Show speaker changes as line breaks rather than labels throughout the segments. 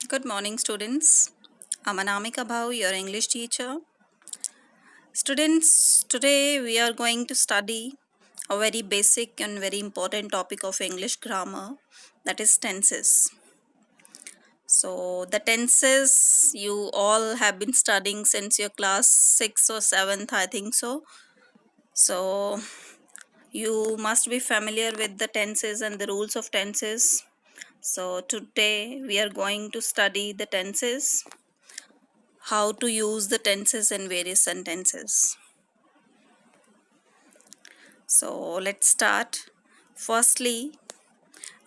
Good morning, students. I'm Anamika Bhau, your English teacher. Students, today we are going to study a very basic and very important topic of English grammar, that is tenses. So, the tenses you all have been studying since your class 6th or 7th, I think so. So, you must be familiar with the tenses and the rules of tenses. So, today we are going to study the tenses, how to use the tenses in various sentences. So let's start. Firstly,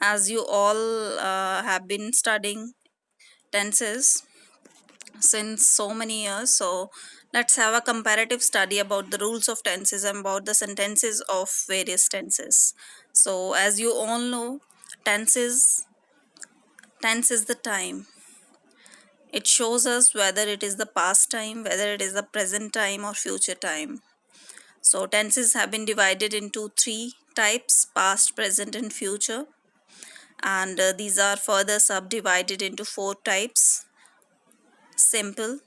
as you all have been studying tenses since so many years, so let's have a comparative study about the rules of tenses and about the sentences of various tenses. So as you all know, tense is the time. It shows us whether it is the past time, whether it is the present time or future time. So tenses have been divided into three types: past, present and future. And these are further subdivided into four types: simple,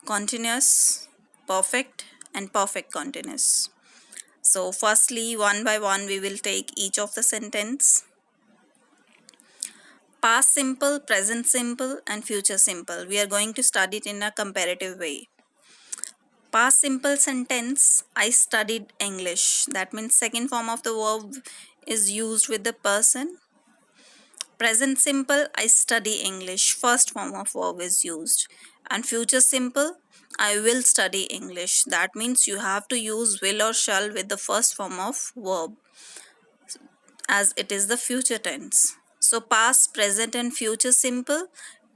continuous, perfect and perfect continuous. So firstly, one by one we will take each of the sentence. Past simple, present simple and future simple. We are going to study it in a comparative way. Past simple sentence, I studied English. That means second form of the verb is used with the person. Present simple, I study English. First form of verb is used. And future simple, I will study English. That means you have to use will or shall with the first form of verb, as it is the future tense. So past, present and future simple.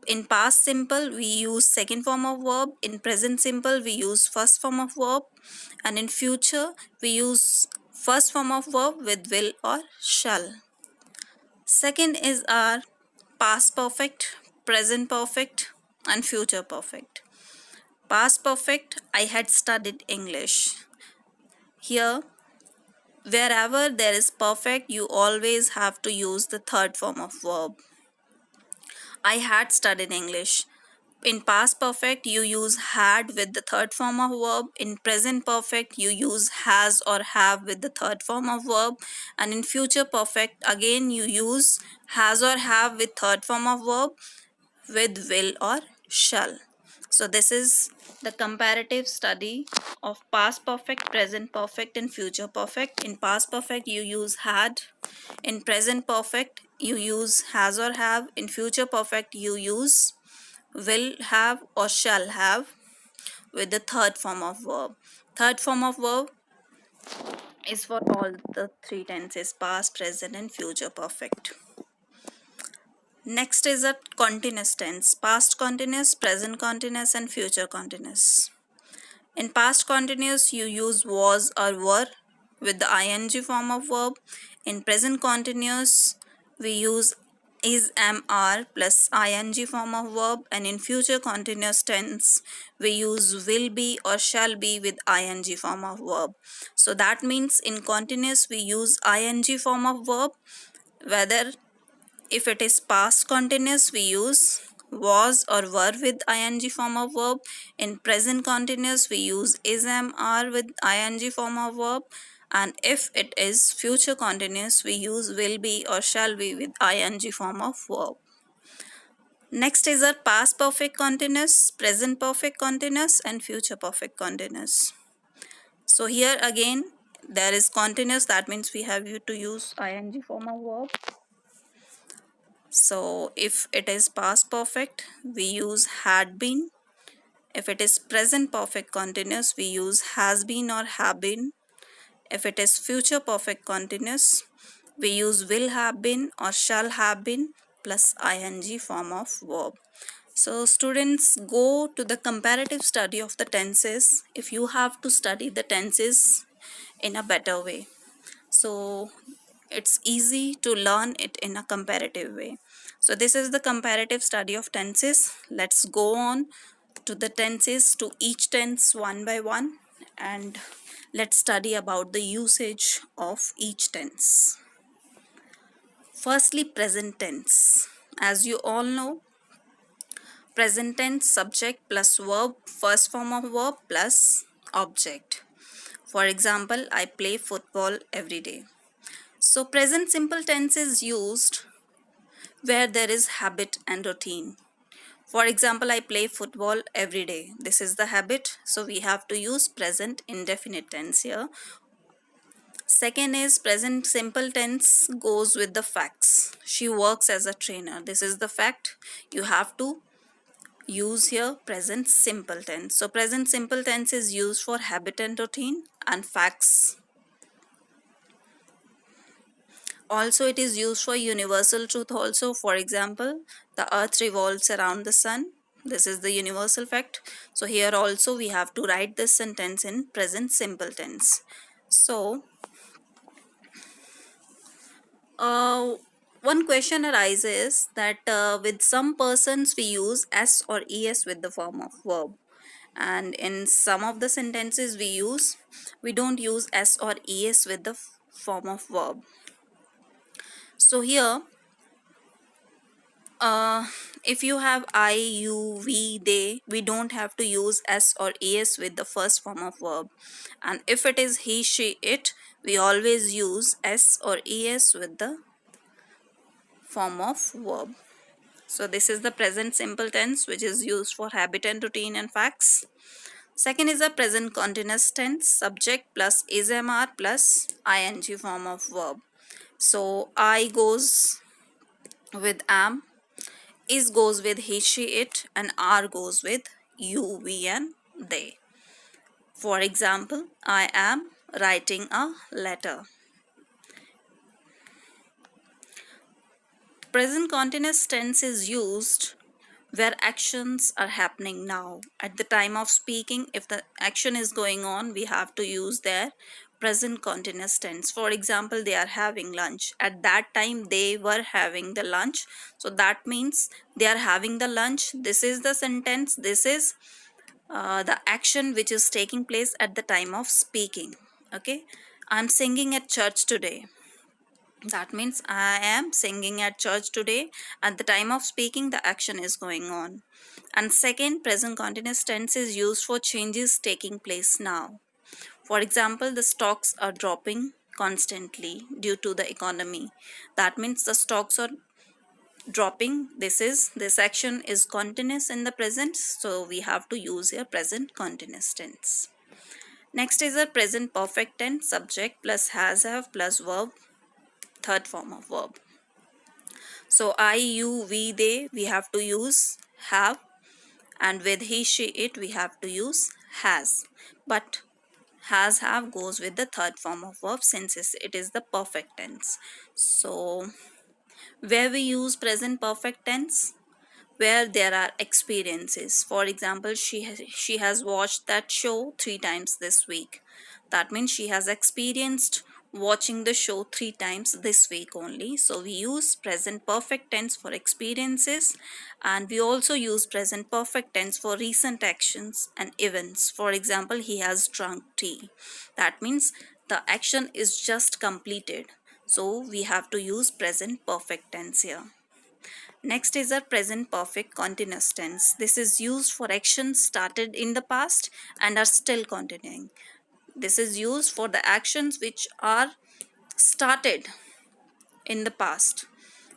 In past simple, we use second form of verb. In present simple, we use first form of verb. And in future, we use first form of verb with will or shall. Second is our past perfect, present perfect and future perfect. Past perfect, I had studied English. Here, wherever there is perfect, you always have to use the third form of verb. I had studied English. In past perfect, you use had with the third form of verb. In present perfect, you use has or have with the third form of verb. And in future perfect, again you use has or have with third form of verb with will or shall. So this is the comparative study of past perfect, present perfect and future perfect. In past perfect you use had. In present perfect you use has or have. In future perfect you use will have or shall have with the third form of verb. Third form of verb is for all the three tenses: past, present and future perfect. Next is a continuous tense: past continuous, present continuous and future continuous. In past continuous, you use was or were with the ing form of verb. In present continuous, we use is, am, are plus ing form of verb. And in future continuous tense, we use will be or shall be with ing form of verb. So that means in continuous, we use ing form of verb. Whether if it is past continuous, we use was or were with ing form of verb. In present continuous, we use is, am, are with ing form of verb. And if it is future continuous, we use will be or shall be with ing form of verb. Next is our past perfect continuous, present perfect continuous and future perfect continuous. So here again there is continuous, that means we have to use ing form of verb. So if it is past perfect, we use had been. If it is present perfect continuous, we use has been or have been. If it is future perfect continuous, we use will have been or shall have been plus ing form of verb. So students, go to the comparative study of the tenses if you have to study the tenses in a better way. So it's easy to learn it in a comparative way. So this is the comparative study of tenses. Let's go on to the tenses, to each tense one by one, and let's study about the usage of each tense. Firstly, present tense. As you all know, present tense subject plus verb, first form of verb plus object. For example, I play football every day. So present simple tense is used where there is habit and routine. For example, I play football every day. This is the habit, so we have to use present indefinite tense here. Second is present simple tense goes with the facts. She works as a trainer. This is the fact. You have to use here present simple tense. So present simple tense is used for habit and routine and facts. Also it is used for universal truth also. For example, the earth revolves around the sun. This is the universal fact. So here also we have to write this sentence in present simple tense. So one question arises that with some persons we use s or es with the form of verb, and in some of the sentences we don't use s or es with the form of verb. So here if you have I, you, we, they, we don't have to use s or es with the first form of verb, and if it is he, she, it, we always use s or es with the form of verb. So this is the present simple tense which is used for habit and routine and facts. Second is the present continuous tense, subject plus ismr plus ing form of verb. So I goes with am, is goes with he, she, it, and are goes with you, we, and they. For example, I am writing a letter. Present continuous tense is used where actions are happening now. At the time of speaking, if the action is going on, we have to use their present continuous tense. For example, they are having lunch. At that time, they were having the lunch. So that means they are having the lunch. This is the sentence. This is the action which is taking place at the time of speaking. Okay. I'm singing at church today. That means I am singing at church today. At the time of speaking, the action is going on. And second, present continuous tense is used for changes taking place now. For example, the stocks are dropping constantly due to the economy. That means the stocks are dropping. This action is continuous in the present, so we have to use here present continuous tense. Next is a present perfect tense, subject plus has have plus verb, third form of verb. So I, you, we, they, we have to use have, and with he, she, it, we have to use has. But has, have goes with the third form of verb since it is the perfect tense. So where we use present perfect tense, where there are experiences. For example, she has watched that show 3 times this week. That means she has experienced watching the show 3 times this week only. So we use present perfect tense for experiences, and we also use present perfect tense for recent actions and events. For example, he has drunk tea. That means the action is just completed. So we have to use present perfect tense here. Next is a present perfect continuous tense. This is used for actions started in the past and are still continuing. This is used for the actions which are started in the past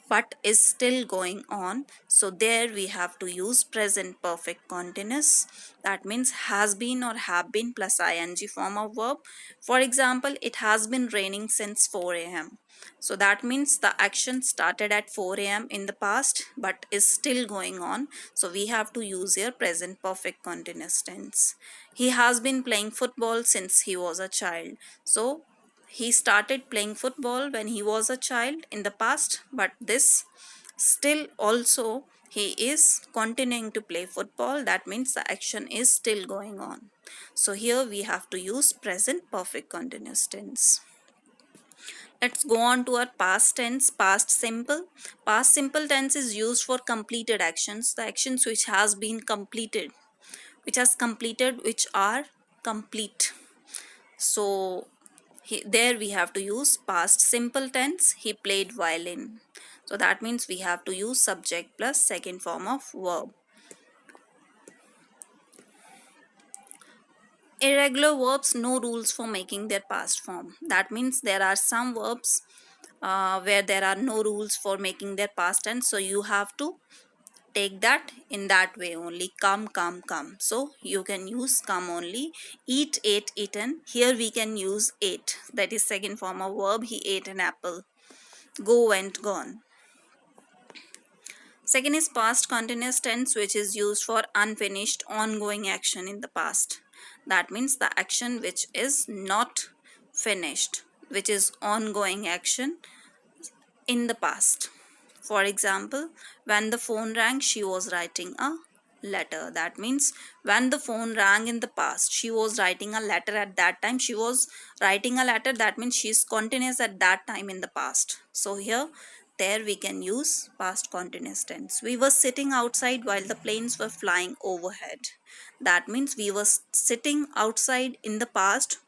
but is still going on. So there we have to use present perfect continuous. That means has been or have been plus ing form of verb. For example, it has been raining since 4 a.m. So that means the action started at 4 a.m. in the past but is still going on. So we have to use here present perfect continuous tense. He has been playing football since he was a child. So he started playing football when he was a child in the past, but this still also he is continuing to play football. That means the action is still going on. So here we have to use present perfect continuous tense. Let's go on to our past tense, past simple. Past simple tense is used for completed actions, the actions which has been completed, which are complete. So there we have to use past simple tense. He played violin. So that means we have to use subject plus second form of verb. Irregular verbs, no rules for making their past form. That means there are some verbs where there are no rules for making their past tense, so you have to take that in that way only. Come, come, come, so you can use come only. Eat, ate, eaten, here we can use ate, that is second form of verb. He ate an apple. Go, went, gone. Second is past continuous tense, which is used for unfinished ongoing action in the past. That means the action which is not finished, which is ongoing action in the past. For example, when the phone rang, she was writing a letter. That means when the phone rang in the past, she was writing a letter at that time. She was writing a letter. That means she is continuous at that time in the past. So here, there we can use past continuous tense. We were sitting outside while the planes were flying overhead. That means we were sitting outside in the past,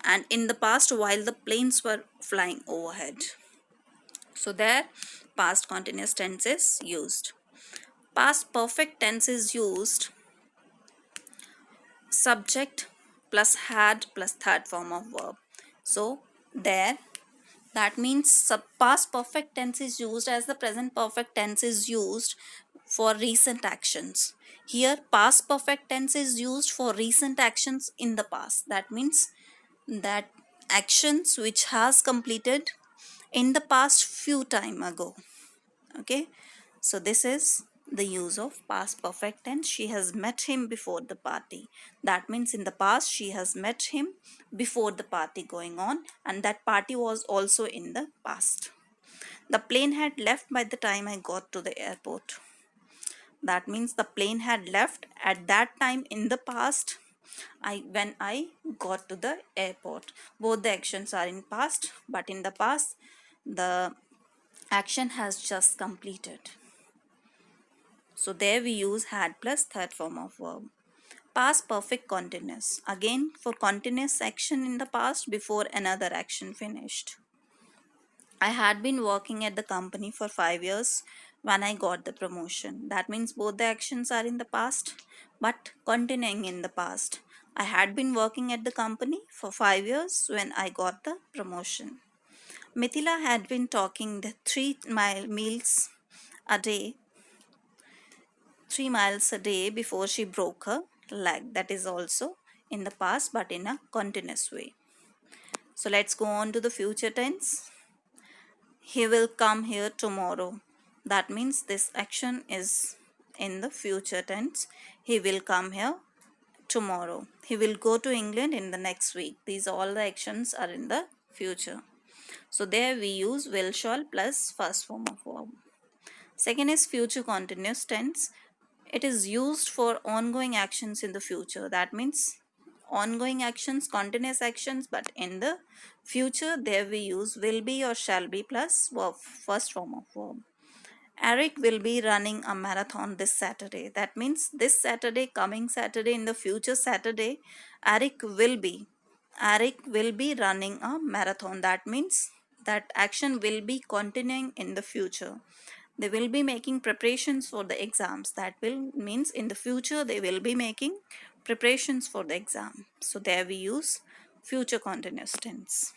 and in the past while the planes were flying overhead. So there past continuous tense is used. Past perfect tense is used subject plus had plus third form of verb. So there, that means past perfect tense is used as the present perfect tense is used for recent actions. Here past perfect tense is used for recent actions in the past. That means that actions which has completed in the past few time ago. Okay, so this is the use of past perfect tense. She has met him before the party. That means in the past she has met him before the party going on, and that party was also in the past. The plane had left by the time I got to the airport. That means the plane had left at that time in the past, when I got to the airport. Both the actions are in past, but in the past the action has just completed. So there we use had plus third form of verb. Past perfect continuous. Again for continuous action in the past before another action finished. I had been working at the company for 5 years when I got the promotion. That means both the actions are in the past but continuing in the past. I had been working at the company for 5 years when I got the promotion. Mithila had been talking the 3 mile meals a day 3 miles a day before she broke her leg. That is also in the past but in a continuous way. So let's go on to the future tense. He will come here tomorrow. That means this action is in the future tense. He will come here tomorrow. He will go to England in the next week. These all the actions are in the future. So there we use will, shall plus first form of verb. Second is future continuous tense. It is used for ongoing actions in the future. That means ongoing actions, continuous actions, but in the future there we use will be or shall be plus verb, first form of verb. Eric will be running a marathon this Saturday. That means this Saturday, coming Saturday, in the future Saturday, Eric will be running a marathon. That means that action will be continuing in the future. They will be making preparations for the exams. That will means in the future they will be making preparations for the exam. So there we use future continuous tense.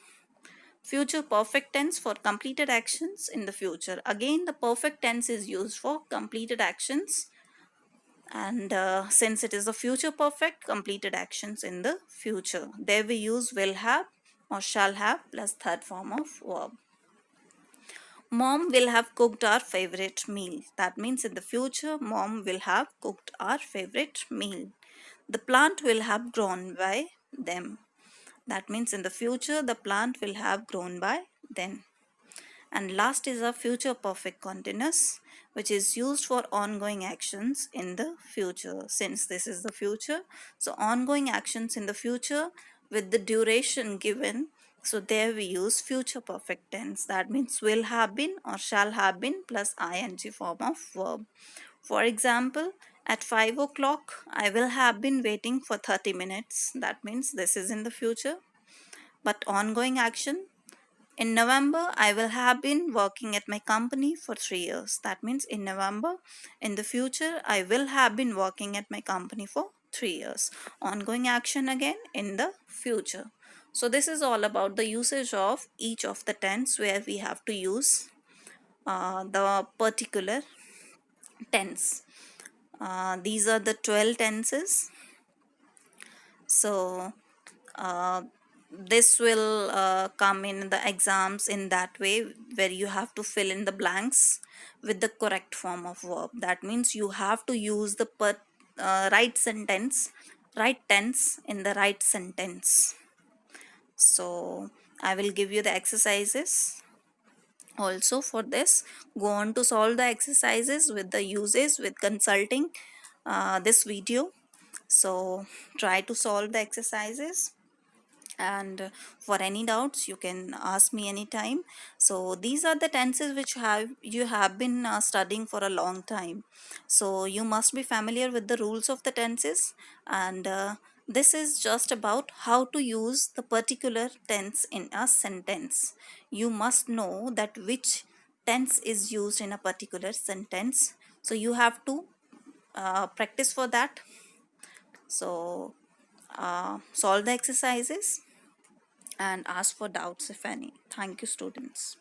Future perfect tense for completed actions in the future. Again the perfect tense is used for completed actions, and since it is the future perfect, completed actions in the future. There we use will have or shall have plus third form of verb. Mom will have cooked our favorite meal. That means in the future, mom will have cooked our favorite meal. The plant will have grown by them. That means in the future, the plant will have grown by them. And last is a future perfect continuous, which is used for ongoing actions in the future. Since this is the future, so ongoing actions in the future with the duration given, so there we use future perfect tense. That means will have been or shall have been plus ing form of verb. For example, at 5 o'clock I will have been waiting for 30 minutes. That means this is in the future, but ongoing action. In November, I will have been working at my company for 3 years. That means in November, in the future, I will have been working at my company for 3 years. Ongoing action again in the future. So this is all about the usage of each of the tense, where we have to use the particular tense. These are the 12 tenses. So uh, this will come in the exams in that way, where you have to fill in the blanks with the correct form of verb. That means you have to use the right sentence, right tense in the right sentence. So I will give you the exercises also. For this, go on to solve the exercises with the uses, with consulting this video. So try to solve the exercises, and for any doubts you can ask me anytime. So these are the tenses which you have been studying for a long time, so you must be familiar with the rules of the tenses. And this is just about how to use the particular tense in a sentence. You must know that which tense is used in a particular sentence, so you have to practice for that. So solve the exercises and ask for doubts if any. Thank you, students.